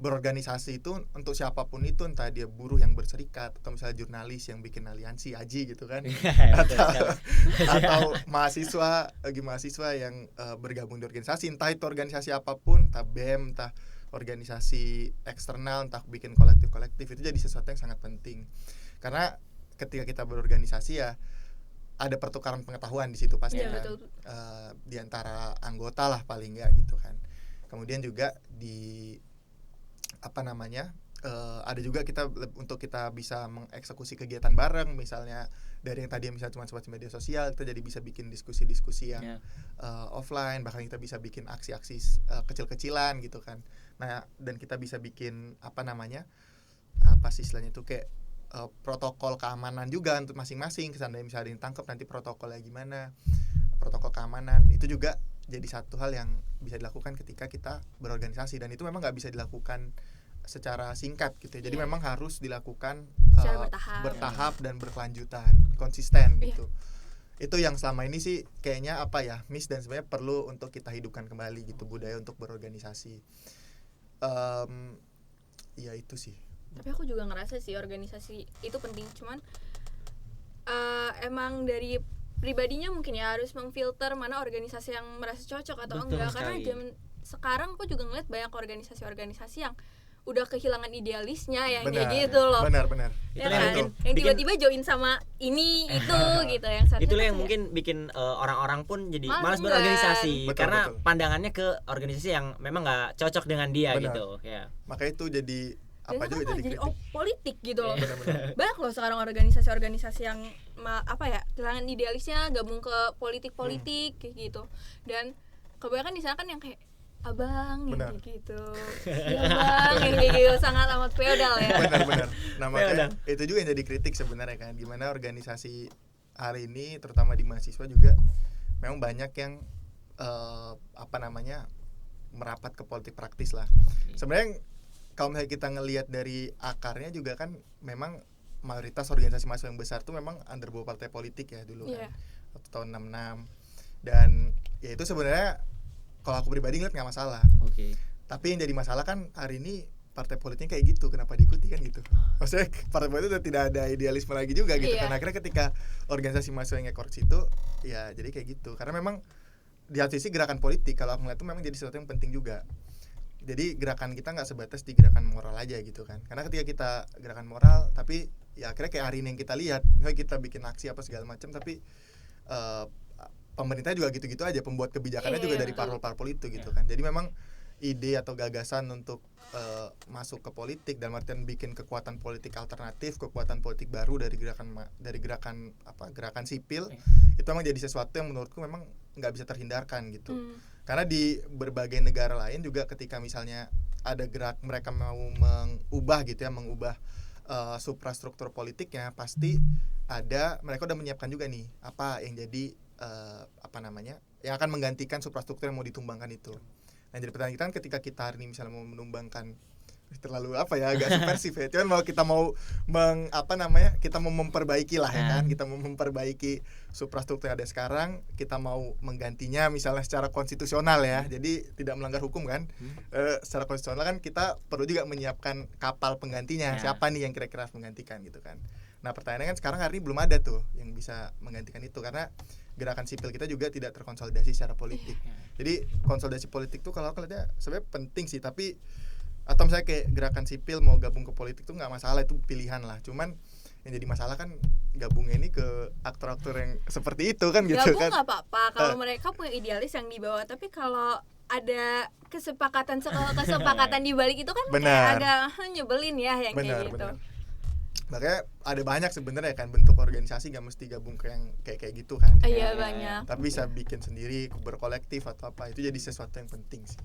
berorganisasi itu untuk siapapun itu, entah dia buruh yang berserikat atau misalnya jurnalis yang bikin aliansi AJI gitu kan, atau mahasiswa yang bergabung di organisasi, entah itu organisasi apapun, entah BEM, entah organisasi eksternal, entah bikin kolektif, itu jadi sesuatu yang sangat penting. Karena ketika kita berorganisasi ya ada pertukaran pengetahuan di situ pasti kan, di antara anggota lah paling nggak gitu kan. Kemudian juga di ada juga kita untuk kita bisa mengeksekusi kegiatan bareng, misalnya dari yang tadi misalnya cuma sebatas media sosial, kita jadi bisa bikin diskusi-diskusi yang offline, bahkan kita bisa bikin aksi-aksi kecil-kecilan gitu kan. Nah dan kita bisa bikin istilahnya itu kayak protokol keamanan juga untuk masing-masing, seandainya misalnya ditangkap nanti protokolnya gimana, protokol keamanan itu juga jadi satu hal yang bisa dilakukan ketika kita berorganisasi, dan itu memang nggak bisa dilakukan secara singkat gitu ya. Jadi memang harus dilakukan bertahap dan berkelanjutan, konsisten gitu. Itu yang selama ini sih kayaknya miss, dan sebenarnya perlu untuk kita hidupkan kembali gitu, budaya untuk berorganisasi. Ya itu sih. Tapi aku juga ngerasa sih organisasi itu penting, cuman emang dari pribadinya mungkin ya harus memfilter mana organisasi yang merasa cocok atau enggak. Karena zaman sekarang aku juga ngeliat banyak organisasi yang udah kehilangan idealisnya yang kayak gitu loh. Benar. Ya kan? Yang tiba-tiba join sama ini itu gitu, yang itulah yang mungkin bikin orang-orang pun jadi malas berorganisasi. Karena pandangannya ke organisasi yang memang nggak cocok dengan dia gitu ya. Makanya itu jadi jadi politik gitu loh. Banyak loh sekarang organisasi-organisasi yang kehilangan idealisnya, gabung ke politik kayak gitu. Dan kebanyakan di sana kan yang kayak abang yang kayak gitu, ya bang yang kayak gitu, sangat amat feodal ya. Benar. Nah makanya itu juga yang jadi kritik sebenarnya kan, gimana organisasi hari ini terutama di mahasiswa juga memang banyak yang merapat ke politik praktis lah. Sebenarnya kalau misalnya kita ngelihat dari akarnya juga kan memang mayoritas organisasi mahasiswa yang besar tuh memang under bawah partai politik ya dulu kan. Waktu tahun 66. Dan ya itu sebenarnya kalau aku pribadi ngeliat nggak masalah. Tapi yang jadi masalah kan hari ini partai politiknya kayak gitu, kenapa diikuti kan gitu. Maksudnya partai politik udah tidak ada idealisme lagi juga gitu. Karena akhirnya ketika organisasi mahasiswa yang ngekor situ, ya jadi kayak gitu. Karena memang di satu sisi gerakan politik kalau aku ngeliat itu memang jadi sesuatu yang penting juga. Jadi gerakan kita nggak sebatas di gerakan moral aja gitu kan. Karena ketika kita gerakan moral, tapi ya akhirnya kayak hari ini yang kita lihat, kita bikin aksi apa segala macam, tapi pemerintah juga gitu-gitu aja, pembuat kebijakannya juga dari parpol-parpol itu gitu kan. Jadi memang ide atau gagasan untuk masuk ke politik dan artian bikin kekuatan politik alternatif, kekuatan politik baru dari gerakan sipil itu memang jadi sesuatu yang menurutku memang nggak bisa terhindarkan gitu. Karena di berbagai negara lain juga ketika misalnya ada mereka mau mengubah suprastruktur politiknya, pasti mereka udah menyiapkan juga nih apa yang jadi yang akan menggantikan suprastruktur yang mau ditumbangkan itu. Nah jadi pertanyaan kita kan ketika kita hari ini misalnya mau menumbangkan terlalu agak subversif ya. Cuman kita mau memperbaiki lah ya kan. Kita mau memperbaiki suprastruktur yang ada sekarang, kita mau menggantinya misalnya secara konstitusional ya. Jadi tidak melanggar hukum kan. Secara konstitusional kan kita perlu juga menyiapkan kapal penggantinya. Siapa nih yang kira-kira harus menggantikan gitu kan. Nah pertanyaannya kan sekarang hari ini belum ada tuh yang bisa menggantikan itu karena gerakan sipil kita juga tidak terkonsolidasi secara politik. Jadi konsolidasi politik tuh kalau aku lihatnya sebenarnya penting sih, tapi atau misalnya kayak gerakan sipil mau gabung ke politik tuh nggak masalah, itu pilihan lah. Cuman yang jadi masalah kan gabungnya ini ke aktor-aktor yang seperti itu kan gitu gabung kan. Gabung nggak apa-apa kalau mereka punya idealis yang dibawa, tapi kalau ada kesepakatan di balik itu kan kayak agak nyebelin ya yang kayak gitu. Makanya ada banyak sebenarnya kan bentuk organisasi, nggak mesti gabung ke yang kayak gitu kan. Iya banyak. Tapi bisa bikin sendiri, berkolektif atau apa, itu jadi sesuatu yang penting sih.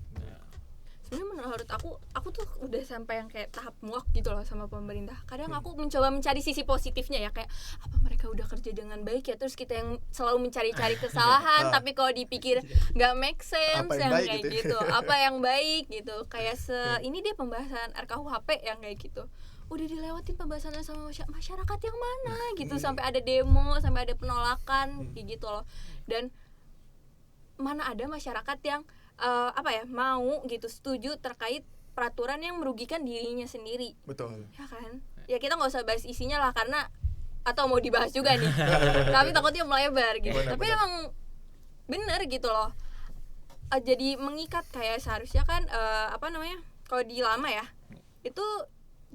Sebenarnya menurut aku tuh udah sampai yang kayak tahap muak gitu loh sama pemerintah. Kadang aku mencoba mencari sisi positifnya ya, kayak apa mereka udah kerja dengan baik ya, terus kita yang selalu mencari-cari kesalahan tapi kalau dipikir nggak make sense yang kayak gitu. Apa yang baik gitu, kayak ini dia pembahasan RKUHP yang kayak gitu udah dilewatin pembahasannya sama masyarakat yang mana gitu, sampai ada demo, sampai ada penolakan kayak gitu loh. Dan mana ada masyarakat yang mau gitu setuju terkait peraturan yang merugikan dirinya sendiri. Betul. Ya kan? Ya kita nggak usah bahas isinya lah karena atau mau dibahas juga nih. Tapi takutnya melebar gitu. Tapi emang bener gitu loh. Jadi mengikat kayak seharusnya kan kalau di lama ya itu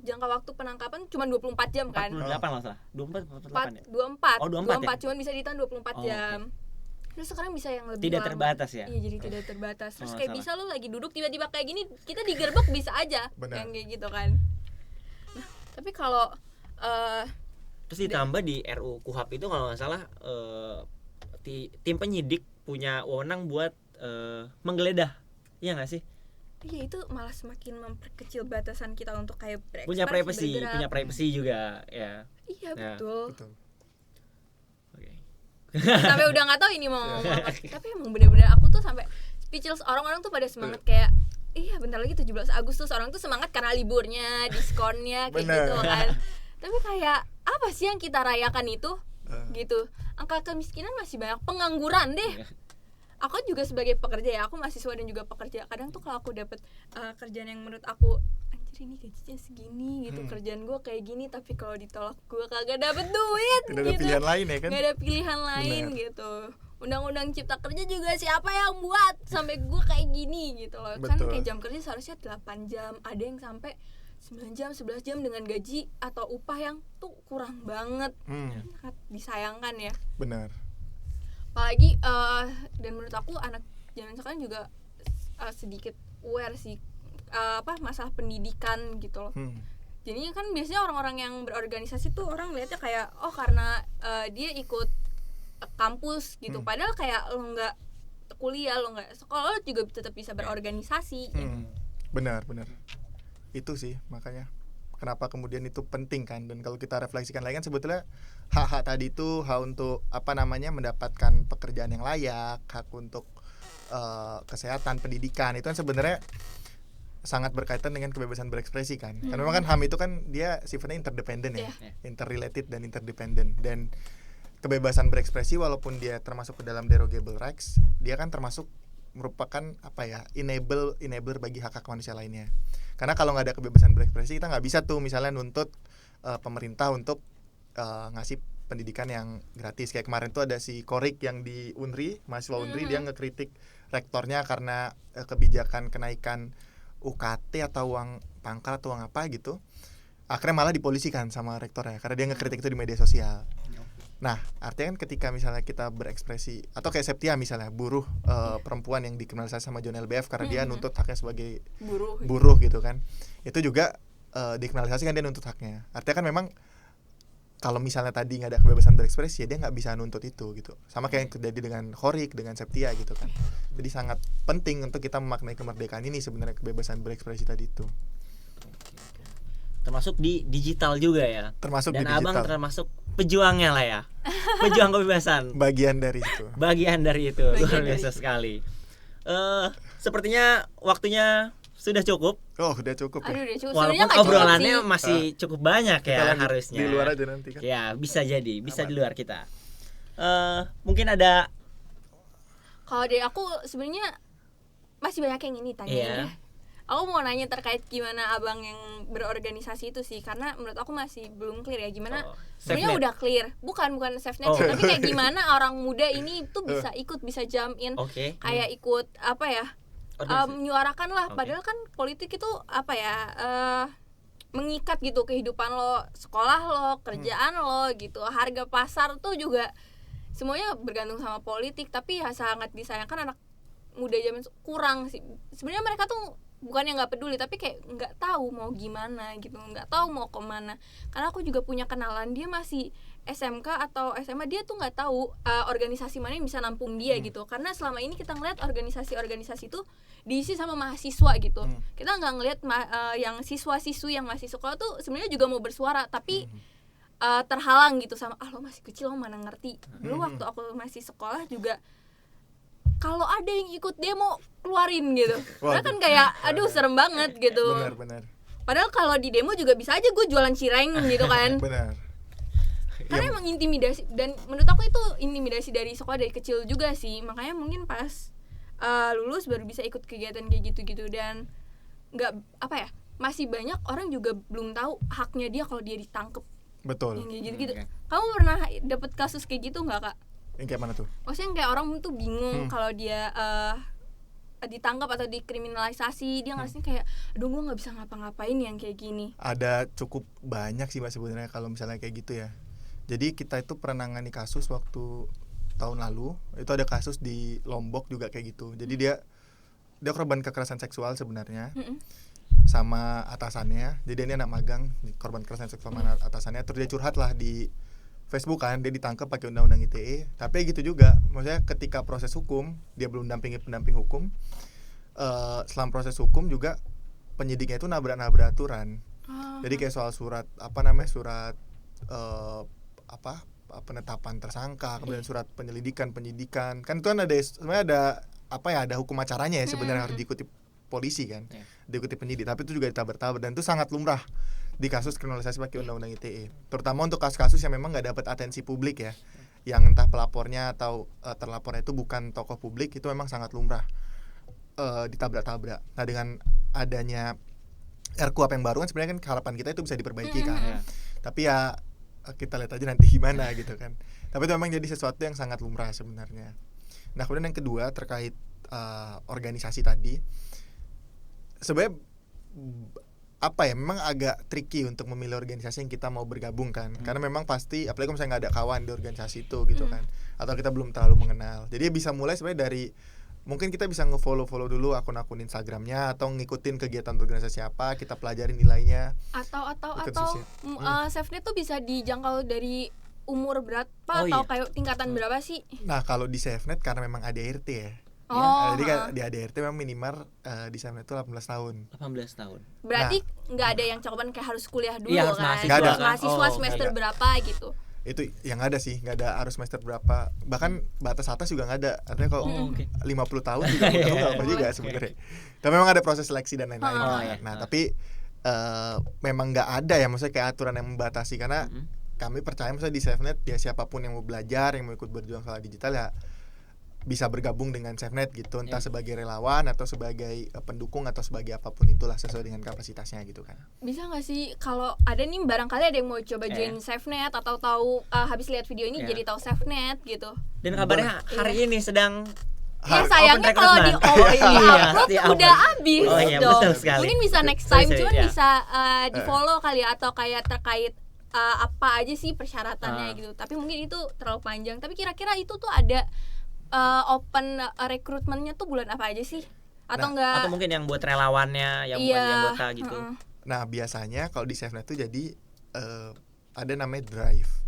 jangka waktu penangkapan cuma 24 jam kan? 48 masalah. 24 ya? Cuma bisa ditahan 24 jam. Terus sekarang bisa yang lebih tidak lama. Terbatas ya? Iya, jadi tidak terbatas. Terus kayak bisa lu lagi duduk tiba-tiba kayak gini, kita digerbek bisa aja. Yang kayak gitu kan. Nah, tapi kalau terus ditambah di RUU KUHP itu kalau enggak salah tim penyidik punya wewenang buat menggeledah. Iya enggak sih? Iya, itu malah semakin memperkecil batasan kita untuk kayak punya privacy juga ya. Iya, betul. Oke. Sampai udah nggak tahu ini mau ngomong apa. Tapi emang bener-bener aku tuh sampai speechless. Orang-orang tuh pada semangat kayak bentar lagi 17 Agustus. Orang tuh semangat karena liburnya, diskonnya kayak gitu kan. Tapi kayak apa sih yang kita rayakan itu? Gitu. Angka kemiskinan masih banyak, pengangguran deh. Aku juga sebagai pekerja ya, aku mahasiswa dan juga pekerja. Kadang tuh kalau aku dapet kerjaan yang menurut aku anjir ini gajinya segini gitu, kerjaan gue kayak gini, tapi kalau ditolak gue kagak dapet duit. Gak ada pilihan lain ya kan? Gak ada pilihan lain gitu. Undang-undang Cipta Kerja juga siapa yang buat sampai gue kayak gini gitu loh. Betul. Kan kayak jam kerja seharusnya 8 jam, ada yang sampai 9 jam, 11 jam dengan gaji atau upah yang tuh kurang banget. Sangat disayangkan ya. Benar. Apalagi dan menurut aku anak zaman sekarang juga sedikit aware sih masalah pendidikan gitu loh. Jadi kan biasanya orang-orang yang berorganisasi tuh orang lihatnya kayak karena dia ikut kampus gitu. Padahal kayak lo nggak kuliah, lo nggak sekolah, lo juga tetap bisa berorganisasi. Benar. Itu sih makanya kenapa kemudian itu penting kan. Dan kalau kita refleksikan lagi kan sebetulnya hak-hak tadi itu hak untuk mendapatkan pekerjaan yang layak, hak untuk kesehatan, pendidikan, itu kan sebenarnya sangat berkaitan dengan kebebasan berekspresi kan. Karena memang kan HAM itu kan dia sifatnya interdependen ya, interrelated dan interdependent. Dan kebebasan berekspresi walaupun dia termasuk ke dalam derogable rights, dia kan termasuk merupakan enabler bagi hak manusia lainnya. Karena kalau nggak ada kebebasan berekspresi, kita nggak bisa tuh misalnya nuntut pemerintah untuk ngasih pendidikan yang gratis. Kayak kemarin tuh ada si Korik yang di Unri, mahasiswa Unri, dia ngekritik rektornya karena kebijakan kenaikan UKT atau uang pangkal atau uang apa gitu. Akhirnya malah dipolisikan sama rektornya karena dia ngekritik itu di media sosial. Nah, artinya kan ketika misalnya kita berekspresi, atau kayak Septia misalnya, buruh perempuan yang dikriminalisasi sama John LBF karena dia nuntut haknya sebagai buruh gitu kan. Itu juga dikriminalisasi kan, dia nuntut haknya. Artinya kan memang kalau misalnya tadi nggak ada kebebasan berekspresi, ya dia nggak bisa nuntut itu gitu. Sama kayak yang terjadi dengan Khorik, dengan Septia gitu kan. Jadi sangat penting untuk kita memaknai kemerdekaan ini sebenarnya, kebebasan berekspresi tadi itu. Termasuk di digital juga ya. Termasuk dan di digital. Abang termasuk pejuangnya lah ya. Pejuang kebebasan. Bagian dari itu. Luar biasa sekali. Sepertinya waktunya sudah cukup. Oh, udah cukup ya. Aduh, udah cukup. Walaupun obrolannya masih cukup banyak ya harusnya. Di luar aja nanti kan. Ya, bisa jadi, bisa di luar kita. Mungkin ada. Kalau dari aku sebenarnya masih banyak yang ini tanya ya. Aku mau nanya terkait gimana abang yang berorganisasi itu sih, karena menurut aku masih belum clear ya gimana. Sebenarnya udah clear, bukan SafeNet, tapi kayak gimana orang muda ini tuh bisa ikut, bisa jump in, kayak ikut apa ya, menyuarakan lah. Padahal kan politik itu apa ya, mengikat gitu kehidupan lo, sekolah lo, kerjaan lo gitu, harga pasar tuh juga semuanya bergantung sama politik. Tapi ya sangat disayangkan anak muda zaman kurang sih. Sebenarnya mereka tuh bukannya nggak peduli, tapi kayak nggak tahu mau gimana gitu, nggak tahu mau kemana. Karena aku juga punya kenalan, dia masih SMK atau SMA, dia tuh nggak tahu organisasi mana yang bisa nampung dia gitu. Karena selama ini kita ngeliat organisasi itu diisi sama mahasiswa gitu. Kita nggak ngeliat yang siswa-siswi yang masih sekolah tuh sebenarnya juga mau bersuara, tapi terhalang gitu sama lo masih kecil, lo mana ngerti. Dulu waktu aku masih sekolah juga, kalau ada yang ikut demo keluarin gitu. Karena kan kayak aduh serem banget gitu. Benar. Padahal kalau di demo juga bisa aja gue jualan cireng gitu kan. Benar. Karena emang intimidasi, dan menurut aku itu intimidasi dari sekolah dari kecil juga sih. Makanya mungkin pas lulus baru bisa ikut kegiatan kayak gitu-gitu. Dan nggak apa ya, masih banyak orang juga belum tahu haknya dia kalau dia ditangkep. Betul. Yang kayak gitu-gitu. Kamu pernah dapet kasus kayak gitu nggak, Kak? Yang kayak mana tuh? Maksudnya kayak orang tuh bingung kalau dia ditangkap atau dikriminalisasi, dia ngerasanya kayak aduh gue nggak bisa ngapa-ngapain yang kayak gini. Ada cukup banyak sih Mas sebenarnya kalau misalnya kayak gitu ya. Jadi kita itu pernah nangani kasus waktu tahun lalu, itu ada kasus di Lombok juga kayak gitu. Jadi dia korban kekerasan seksual sebenarnya. Sama atasannya. Jadi ini anak magang, korban kekerasan seksual sama atasannya. Terus dia curhat lah di Facebook kan, dia ditangkap pakai undang-undang ITE. Tapi gitu juga, maksudnya ketika proses hukum, dia belum dampingi pendamping hukum. Selama proses hukum juga penyidiknya itu nabrak aturan. Jadi kayak soal surat penetapan tersangka, kemudian surat penyidikan. Kan itu kan sebenarnya ada hukum acaranya ya sebenarnya harus diikuti polisi kan. Diikuti penyidik, tapi itu juga ditabrak dan itu sangat lumrah di kasus kriminalisasi pakai undang-undang ITE, terutama untuk kasus-kasus yang memang nggak dapat atensi publik ya, yang entah pelapornya atau terlapornya itu bukan tokoh publik, itu memang sangat lumrah ditabrak-tabrak. Nah dengan adanya RKUHP yang baru kan sebenarnya kan harapan kita itu bisa diperbaiki kan, tapi ya kita lihat aja nanti gimana gitu kan. Tapi itu memang jadi sesuatu yang sangat lumrah sebenarnya. Nah kemudian yang kedua terkait organisasi tadi, sebenarnya memang agak tricky untuk memilih organisasi yang kita mau bergabung kan, karena memang pasti apalagi kalau misalnya nggak ada kawan di organisasi itu gitu kan, atau kita belum terlalu mengenal. Jadi bisa mulai sebenarnya dari mungkin kita bisa nge-follow dulu akun-akun Instagramnya atau ngikutin kegiatan organisasi apa, kita pelajarin nilainya. Atau SafeNet tuh bisa dijangkau dari umur berapa atau kayak tingkatan berapa sih? Nah kalau di SafeNet karena memang ADRT ya. Jadi kan di ADRT memang minimal di SafeNet itu 18 tahun. 18 tahun. Berarti nggak ada yang cakupan kayak harus kuliah dulu harus kan? mahasiswa. Mahasiswa semester berapa gitu. Itu yang ada sih, nggak ada harus semester berapa, bahkan batas atas juga nggak ada. Artinya kalau 50 tahun juga nggak apa juga sebenarnya. Tapi memang ada proses seleksi dan lain-lain. Nah tapi memang nggak ada ya, maksudnya kayak aturan yang membatasi, karena kami percaya misalnya di SafeNet ya siapapun yang mau belajar, yang mau ikut berjuang soal digital ya bisa bergabung dengan SafeNet gitu, entah sebagai relawan atau sebagai pendukung atau sebagai apapun itulah sesuai dengan kapasitasnya gitu kan. Bisa nggak sih kalau ada nih barangkali ada yang mau coba join SafeNet atau tahu habis lihat video ini jadi tahu SafeNet gitu. Dan kabarnya hari ini sedang ya sayangnya kalau di upload udah habis dong. Betul sekali. Mungkin bisa next time, cuman bisa di follow kali atau kayak terkait apa aja sih persyaratannya gitu. Tapi mungkin itu terlalu panjang. Tapi kira-kira itu tuh ada open rekrutmennya tuh bulan apa aja sih? Atau enggak? Atau mungkin yang buat relawannya, yang buat anggota gitu. Nah biasanya kalau di SafeNet tuh jadi ada namanya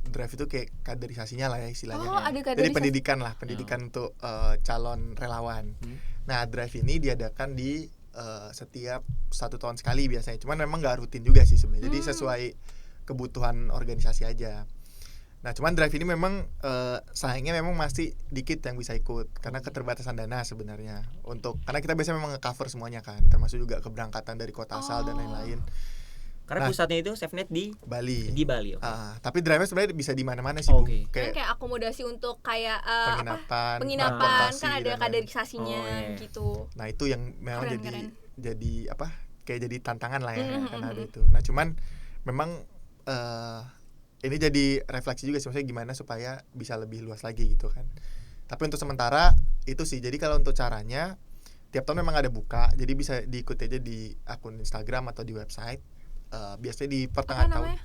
drive itu kayak kaderisasinya lah ya istilahnya. Jadi pendidikan untuk calon relawan. Nah drive ini diadakan di setiap 1 tahun sekali biasanya. Cuman memang nggak rutin juga sih sebenarnya. Jadi sesuai kebutuhan organisasi aja. Nah cuman drive ini memang sayangnya memang masih dikit yang bisa ikut karena keterbatasan dana sebenarnya, karena kita biasanya memang nge-cover semuanya kan, termasuk juga keberangkatan dari kota asal dan lain-lain. Karena pusatnya itu SafeNet di Bali. Tapi drive sebenarnya bisa di mana-mana sih, Bu. Kayak akomodasi untuk kayak penginapan kan ada kaderisasinya gitu. Nah itu yang memang jadi apa? Kayak jadi tantangan lah ya karena ada itu. Nah cuman memang ini jadi refleksi juga sih, maksudnya gimana supaya bisa lebih luas lagi gitu kan. Tapi untuk sementara itu sih. Jadi kalau untuk caranya tiap tahun memang ada buka, jadi bisa diikuti aja di akun Instagram atau di website. Biasanya di pertengahan tahun.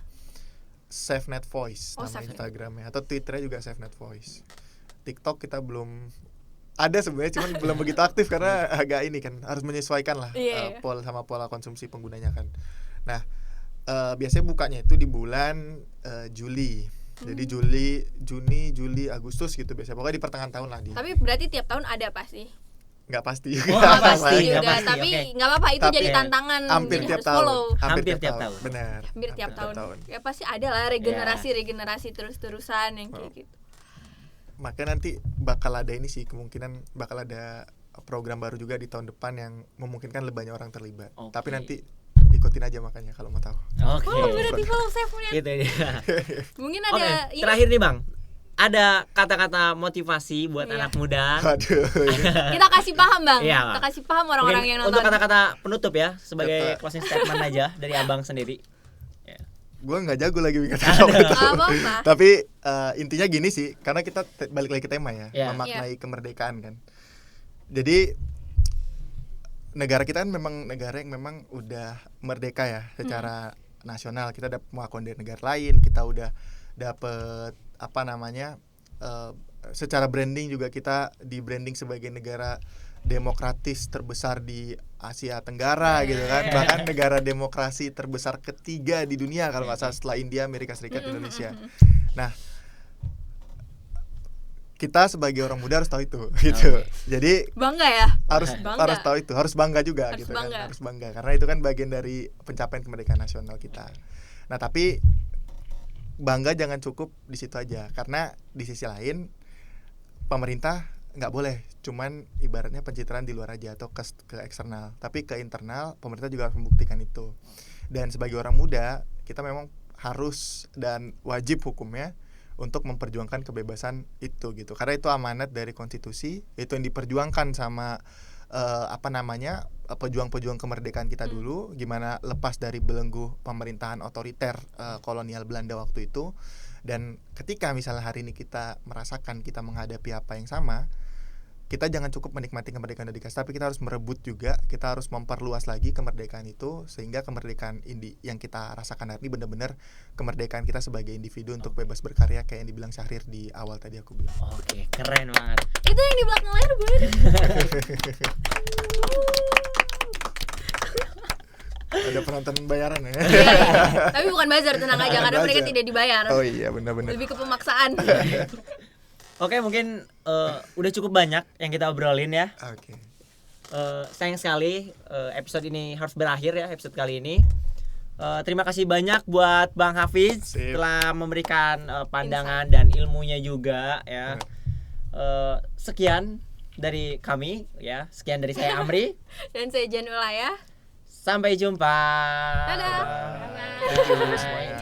SafeNet Voice nama Instagramnya, atau Twitternya juga SafeNet Voice. TikTok kita belum ada sebenarnya, cuman belum begitu aktif karena agak ini kan harus menyesuaikan lah pola konsumsi penggunanya kan. Nah biasanya bukanya itu di bulan Juli. Jadi Juni, Juli, Agustus gitu biasanya. Pokoknya di pertengahan tahun lah. Tapi berarti tiap tahun ada pasti? Nggak pasti. Nggak pasti juga. Tapi nggak apa-apa, itu jadi tantangan. Hampir tiap tahun. Hampir tiap tahun. Benar. Hampir tiap tahun. Ya pasti ada lah regenerasi terus-terusan yang kayak gitu. Makanya nanti bakal ada ini sih, kemungkinan bakal ada program baru juga di tahun depan yang memungkinkan lebih banyak orang terlibat. Tapi nanti ikutin aja makanya kalau mau tahu. Berarti follow SafeNet. Gitu ya. Mungkin ada terakhir nih Bang. Ada kata-kata motivasi buat anak muda. Kita kasih paham Bang. Kita kasih paham orang-orang yang nonton. Untuk kata-kata penutup ya, sebagai closing statement aja dari Abang sendiri. Gue nggak jago lagi bikin kata-kata. Tapi intinya gini sih, karena kita balik lagi ke tema ya, memaknai kemerdekaan kan. Jadi negara kita kan memang negara yang memang udah merdeka ya secara nasional. Kita udah pengakuan dari negara lain, kita udah dapet secara branding juga kita di branding sebagai negara demokratis terbesar di Asia Tenggara gitu kan, bahkan negara demokrasi terbesar ketiga di dunia kalau nggak salah setelah India, Amerika Serikat, Indonesia. Nah kita sebagai orang muda harus tahu itu gitu. Jadi bangga ya, harus tahu itu, harus bangga juga harus gitu bangga. Kan, harus bangga karena itu kan bagian dari pencapaian kemerdekaan nasional kita. Nah tapi bangga jangan cukup di situ aja, karena di sisi lain pemerintah nggak boleh cuman ibaratnya pencitraan di luar aja atau ke eksternal, tapi ke internal pemerintah juga harus membuktikan itu. Dan sebagai orang muda kita memang harus dan wajib hukumnya untuk memperjuangkan kebebasan itu gitu, karena itu amanat dari konstitusi, itu yang diperjuangkan sama pejuang-pejuang kemerdekaan kita dulu, gimana lepas dari belenggu pemerintahan otoriter kolonial Belanda waktu itu. Dan ketika misalnya hari ini kita merasakan kita menghadapi apa yang sama, kita jangan cukup menikmati kemerdekaan dari tapi kita harus merebut juga, kita harus memperluas lagi kemerdekaan itu, sehingga kemerdekaan yang kita rasakan hari ini benar-benar kemerdekaan kita sebagai individu untuk bebas berkarya kayak yang dibilang Syahrir di awal tadi aku bilang. Oke, keren banget. Itu yang di belakang layar bener. Ada penonton bayaran ya. Tapi bukan bazar, tenang aja, karena mereka tidak dibayar. Oh iya benar-benar. Lebih ke pemaksaan. Oke, mungkin udah cukup banyak yang kita obrolin ya. Oke. Sayang sekali episode ini harus berakhir ya, episode kali ini. Terima kasih banyak buat Bang Hafiz telah memberikan pandangan dan ilmunya juga ya. Sekian dari kami ya. Sekian dari saya Amri dan saya Janula ya. Sampai jumpa. Dadah. Thank you semuanya.